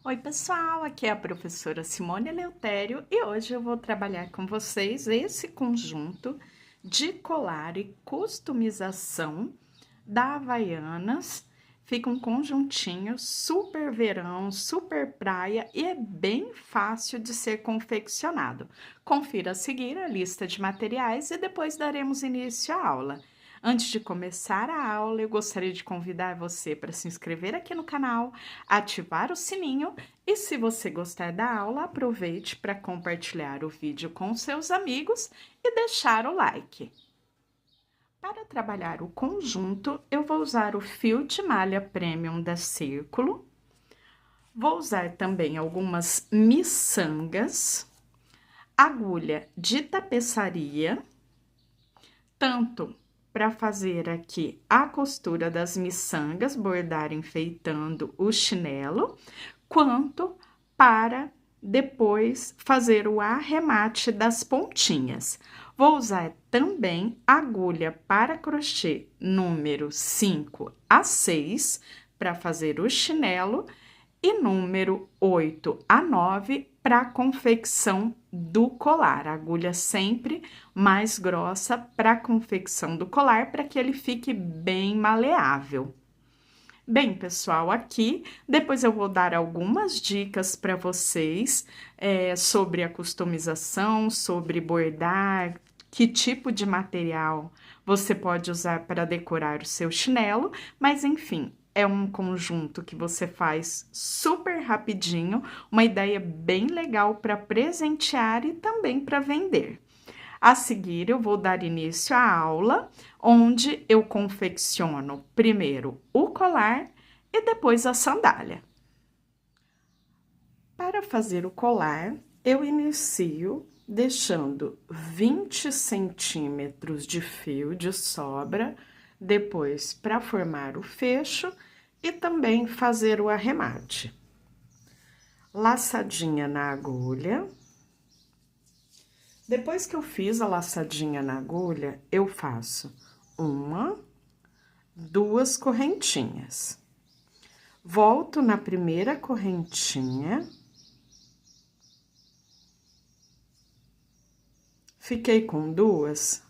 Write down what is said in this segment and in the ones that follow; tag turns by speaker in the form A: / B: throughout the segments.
A: Oi, pessoal, aqui é a professora Simone Eleutério e hoje eu vou trabalhar com vocês esse conjunto de colar e customização da Havaianas. Fica um conjuntinho super verão, super praia e é bem fácil de ser confeccionado. Confira a seguir a lista de materiais e depois daremos início à aula. Antes de começar a aula, eu gostaria de convidar você para se inscrever aqui no canal, ativar o sininho e, se você gostar da aula, aproveite para compartilhar o vídeo com seus amigos e deixar o like. Para trabalhar o conjunto, eu vou usar o fio de malha premium da Círculo, vou usar também algumas miçangas, agulha de tapeçaria, tanto para fazer aqui a costura das miçangas, bordar enfeitando o chinelo, quanto para depois fazer o arremate das pontinhas. Vou usar também agulha para crochê número 5 a 6 para fazer o chinelo e número 8 a 9 para a confecção do colar. A agulha sempre mais grossa para a confecção do colar, para que ele fique bem maleável. Bem, pessoal, aqui depois eu vou dar algumas dicas para vocês sobre a customização, sobre bordar, que tipo de material você pode usar para decorar o seu chinelo, mas enfim, é um conjunto que você faz super rapidinho, uma ideia bem legal para presentear e também para vender. A seguir, eu vou dar início à aula, onde eu confecciono primeiro o colar e depois a sandália. Para fazer o colar, eu inicio deixando 20 centímetros de fio de sobra, depois para formar o fecho e também fazer o arremate. Laçadinha na agulha. Depois que eu fiz a laçadinha na agulha, eu faço uma, duas correntinhas. Volto na primeira correntinha. Fiquei com duas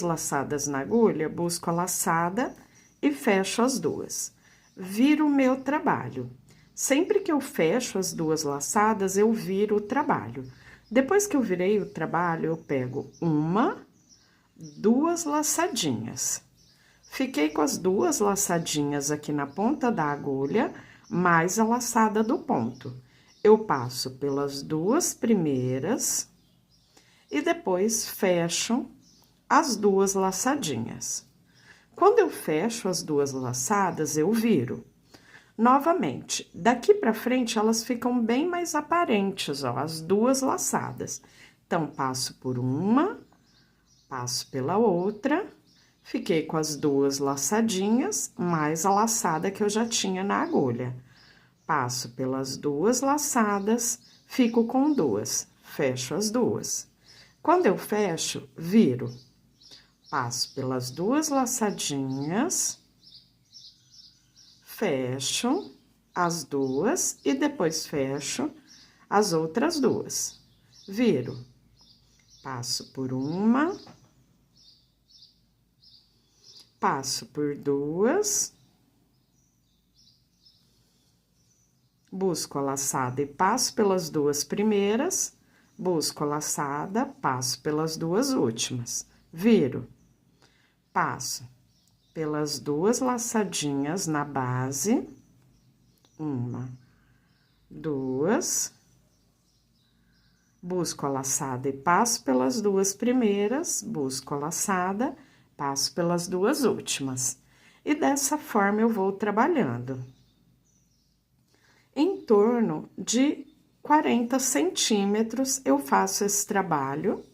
A: laçadas na agulha, busco a laçada e fecho as duas. Viro o meu trabalho. Sempre que eu fecho as duas laçadas, eu viro o trabalho. Depois que eu virei o trabalho, eu pego uma, duas laçadinhas. Fiquei com as duas laçadinhas aqui na ponta da agulha, mais a laçada do ponto. Eu passo pelas duas primeiras e depois fecho as duas laçadinhas. Quando eu fecho as duas laçadas, eu viro. Novamente, daqui pra frente, elas ficam bem mais aparentes, ó, as duas laçadas. Então, passo por uma, passo pela outra, fiquei com as duas laçadinhas, mais a laçada que eu já tinha na agulha. Passo pelas duas laçadas, fico com duas, fecho as duas. Quando eu fecho, viro. Passo pelas duas laçadinhas, fecho as duas e depois fecho as outras duas. Viro, passo por uma, passo por duas, busco a laçada e passo pelas duas primeiras, busco a laçada, passo pelas duas últimas, viro, passo pelas duas laçadinhas na base, uma, duas, busco a laçada e passo pelas duas primeiras, busco a laçada, passo pelas duas últimas. E dessa forma eu vou trabalhando. Em torno de 40 centímetros eu faço esse trabalho.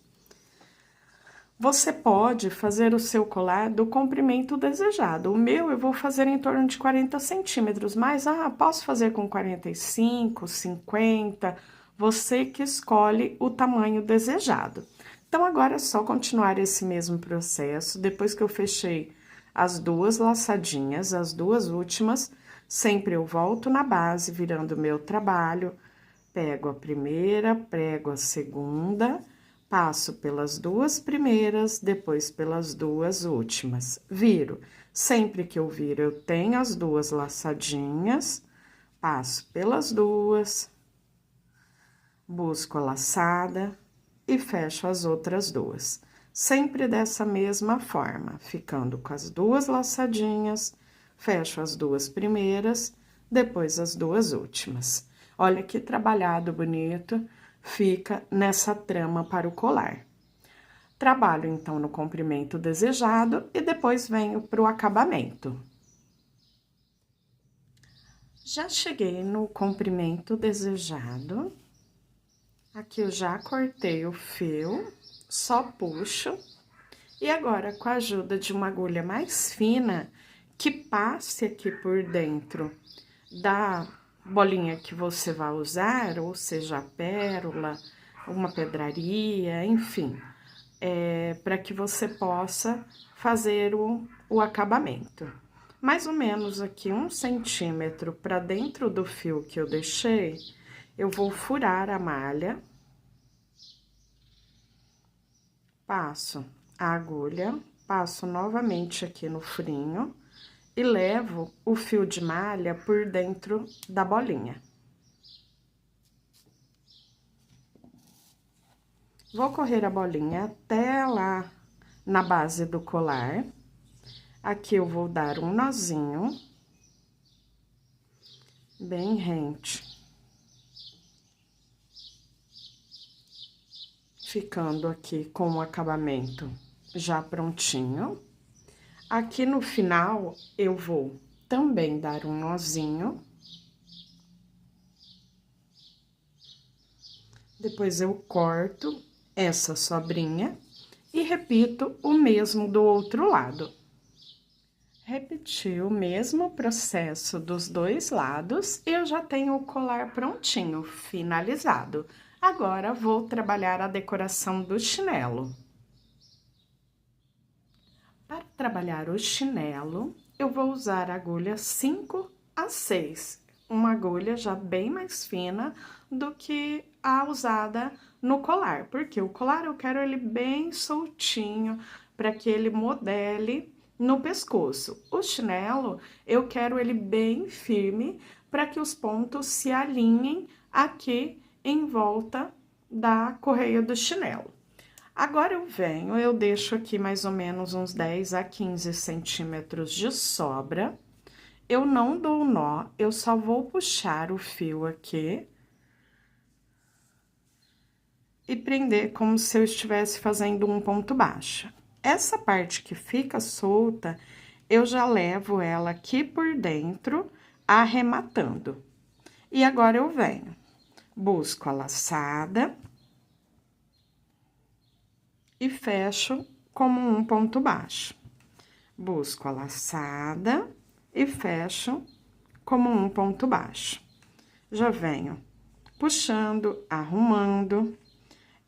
A: Você pode fazer o seu colar do comprimento desejado. O meu eu vou fazer em torno de 40 centímetros, mas, posso fazer com 45, 50, você que escolhe o tamanho desejado. Então, agora é só continuar esse mesmo processo. Depois que eu fechei as duas laçadinhas, as duas últimas, Sempre eu volto na base, virando o meu trabalho, pego a primeira, prego a segunda, passo pelas duas primeiras, depois pelas duas últimas. Viro. Sempre que eu viro, eu tenho as duas laçadinhas, passo pelas duas, busco a laçada e fecho as outras duas. Sempre dessa mesma forma, ficando com as duas laçadinhas, fecho as duas primeiras, depois as duas últimas. Olha que trabalhado bonito fica nessa trama para o colar. Trabalho, então, no comprimento desejado e depois venho para o acabamento. Já cheguei no comprimento desejado. Aqui eu já cortei o fio, só puxo. E agora, com a ajuda de uma agulha mais fina, que passe aqui por dentro da bolinha que você vai usar, ou seja, a pérola, uma pedraria, enfim, para que você possa fazer o acabamento. Mais ou menos aqui 1 centímetro para dentro do fio que eu deixei, eu vou furar a malha, passo a agulha, passo novamente aqui no furinho e levo o fio de malha por dentro da bolinha. Vou correr a bolinha até lá na base do colar. Aqui eu vou dar um nozinho bem rente, ficando aqui com o acabamento já prontinho. Aqui no final, eu vou também dar um nozinho. Depois, eu corto essa sobrinha e repito o mesmo do outro lado. Repeti o mesmo processo dos dois lados e eu já tenho o colar prontinho, finalizado. Agora, vou trabalhar a decoração do chinelo. Para trabalhar o chinelo, eu vou usar a agulha 5 a 6, uma agulha já bem mais fina do que a usada no colar, porque o colar eu quero ele bem soltinho, para que ele modele no pescoço. O chinelo, eu quero ele bem firme, para que os pontos se alinhem aqui em volta da correia do chinelo. Agora, eu deixo aqui mais ou menos uns 10 a 15 centímetros de sobra. Eu não dou nó, eu só vou puxar o fio aqui e prender como se eu estivesse fazendo um ponto baixo. Essa parte que fica solta, eu já levo ela aqui por dentro, arrematando. E agora, eu venho, busco a laçada e fecho como um ponto baixo. Busco a laçada e fecho como um ponto baixo. Já venho puxando, arrumando.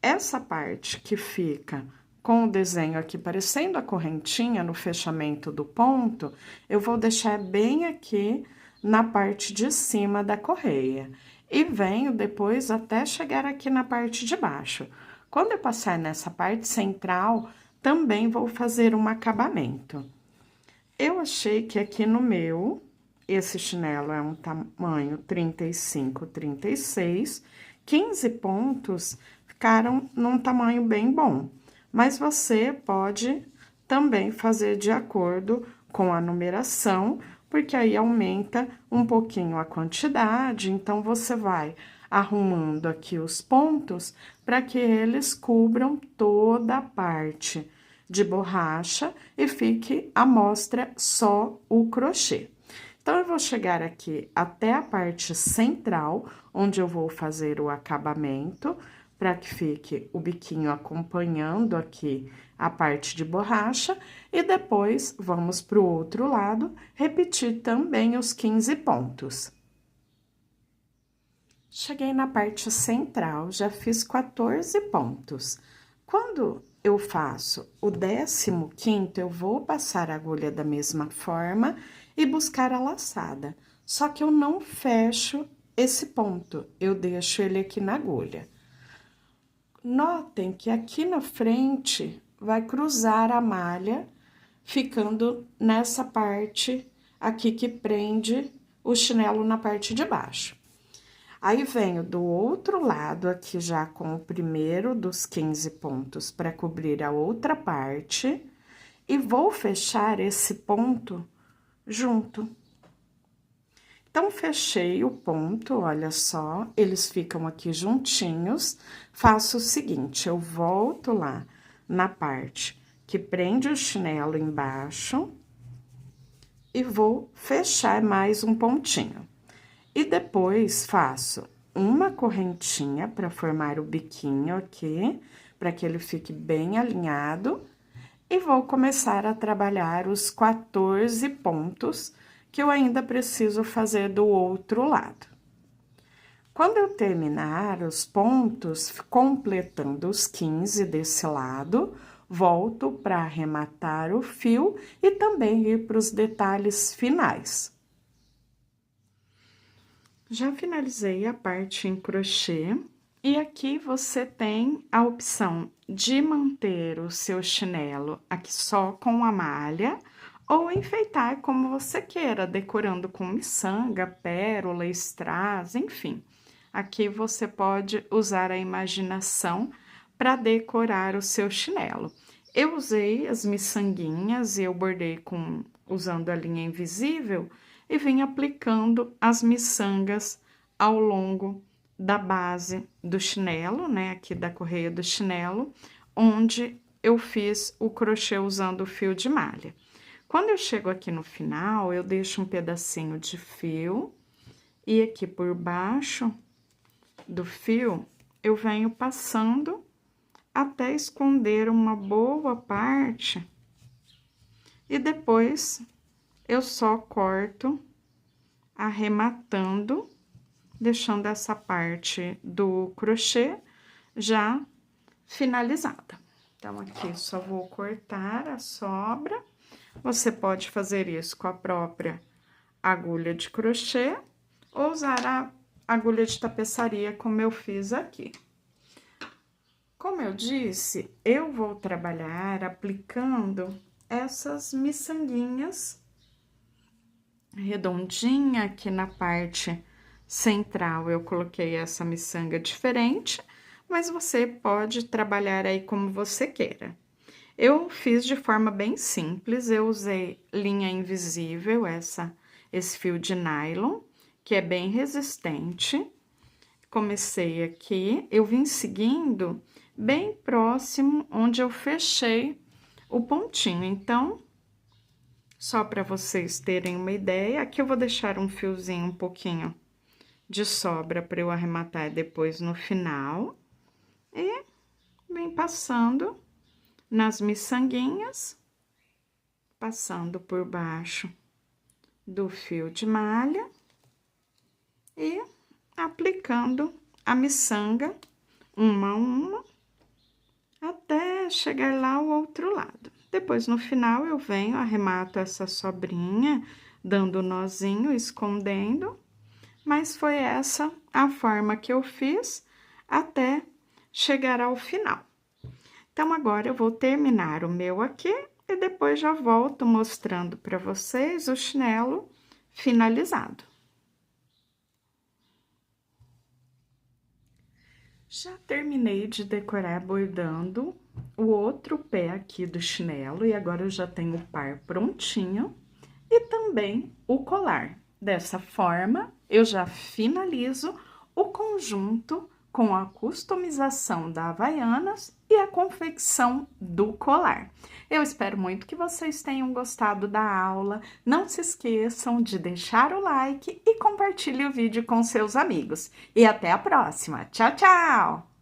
A: Essa parte que fica com o desenho aqui parecendo a correntinha no fechamento do ponto, eu vou deixar bem aqui na parte de cima da correia. E venho depois até chegar aqui na parte de baixo. Quando eu passar nessa parte central, também vou fazer um acabamento. Eu achei que aqui no meu, esse chinelo é um tamanho 35, 36, 15 pontos ficaram num tamanho bem bom. Mas você pode também fazer de acordo com a numeração, porque aí aumenta um pouquinho a quantidade, então você vai arrumando aqui os pontos para que eles cubram toda a parte de borracha e fique à mostra só o crochê. Então, eu vou chegar aqui até a parte central, onde eu vou fazer o acabamento, para que fique o biquinho acompanhando aqui a parte de borracha, e depois vamos para o outro lado, repetir também os 15 pontos. Cheguei na parte central, já fiz 14 pontos. Quando eu faço o 15º, eu vou passar a agulha da mesma forma e buscar a laçada. Só que eu não fecho esse ponto, eu deixo ele aqui na agulha. Notem que aqui na frente vai cruzar a malha, ficando nessa parte aqui que prende o chinelo na parte de baixo. Aí, venho do outro lado aqui já com o primeiro dos 15 pontos para cobrir a outra parte e vou fechar esse ponto junto. Então, fechei o ponto, olha só, eles ficam aqui juntinhos. Faço o seguinte, eu volto lá na parte que prende o chinelo embaixo e vou fechar mais um pontinho. E depois faço uma correntinha para formar o biquinho aqui, para que ele fique bem alinhado. E vou começar a trabalhar os 14 pontos que eu ainda preciso fazer do outro lado. Quando eu terminar os pontos, completando os 15 desse lado, volto para arrematar o fio e também ir para os detalhes finais. Já finalizei a parte em crochê e aqui você tem a opção de manter o seu chinelo aqui só com a malha ou enfeitar como você queira, decorando com miçanga, pérola, strass, enfim. Aqui você pode usar a imaginação para decorar o seu chinelo. Eu usei as miçanguinhas e eu bordei usando a linha invisível e vim aplicando as miçangas ao longo da base do chinelo, né, aqui da correia do chinelo, onde eu fiz o crochê usando o fio de malha. Quando eu chego aqui no final, eu deixo um pedacinho de fio e aqui por baixo do fio, eu venho passando até esconder uma boa parte e depois eu só corto arrematando, deixando essa parte do crochê já finalizada. Então, aqui só vou cortar a sobra. Você pode fazer isso com a própria agulha de crochê ou usar a agulha de tapeçaria, como eu fiz aqui. Como eu disse, eu vou trabalhar aplicando essas miçanguinhas redondinha aqui na parte central. Eu coloquei essa miçanga diferente, mas você pode trabalhar aí como você queira. Eu fiz de forma bem simples, eu usei linha invisível, esse fio de nylon, que é bem resistente. Comecei aqui, eu vim seguindo bem próximo onde eu fechei o pontinho. Então, só para vocês terem uma ideia, aqui eu vou deixar um fiozinho um pouquinho de sobra para eu arrematar depois no final. E vem passando nas miçanguinhas, passando por baixo do fio de malha e aplicando a miçanga uma a uma até chegar lá ao outro lado. Depois, no final, eu venho, arremato essa sobrinha, dando nozinho, escondendo, mas foi essa a forma que eu fiz até chegar ao final. Então, agora eu vou terminar o meu aqui e depois já volto mostrando para vocês o chinelo finalizado. Já terminei de decorar bordando o outro pé aqui do chinelo e agora eu já tenho o par prontinho e também o colar. Dessa forma, eu já finalizo o conjunto com a customização da Havaianas e a confecção do colar. Eu espero muito que vocês tenham gostado da aula. Não se esqueçam de deixar o like e compartilhe o vídeo com seus amigos. E até a próxima. Tchau, tchau!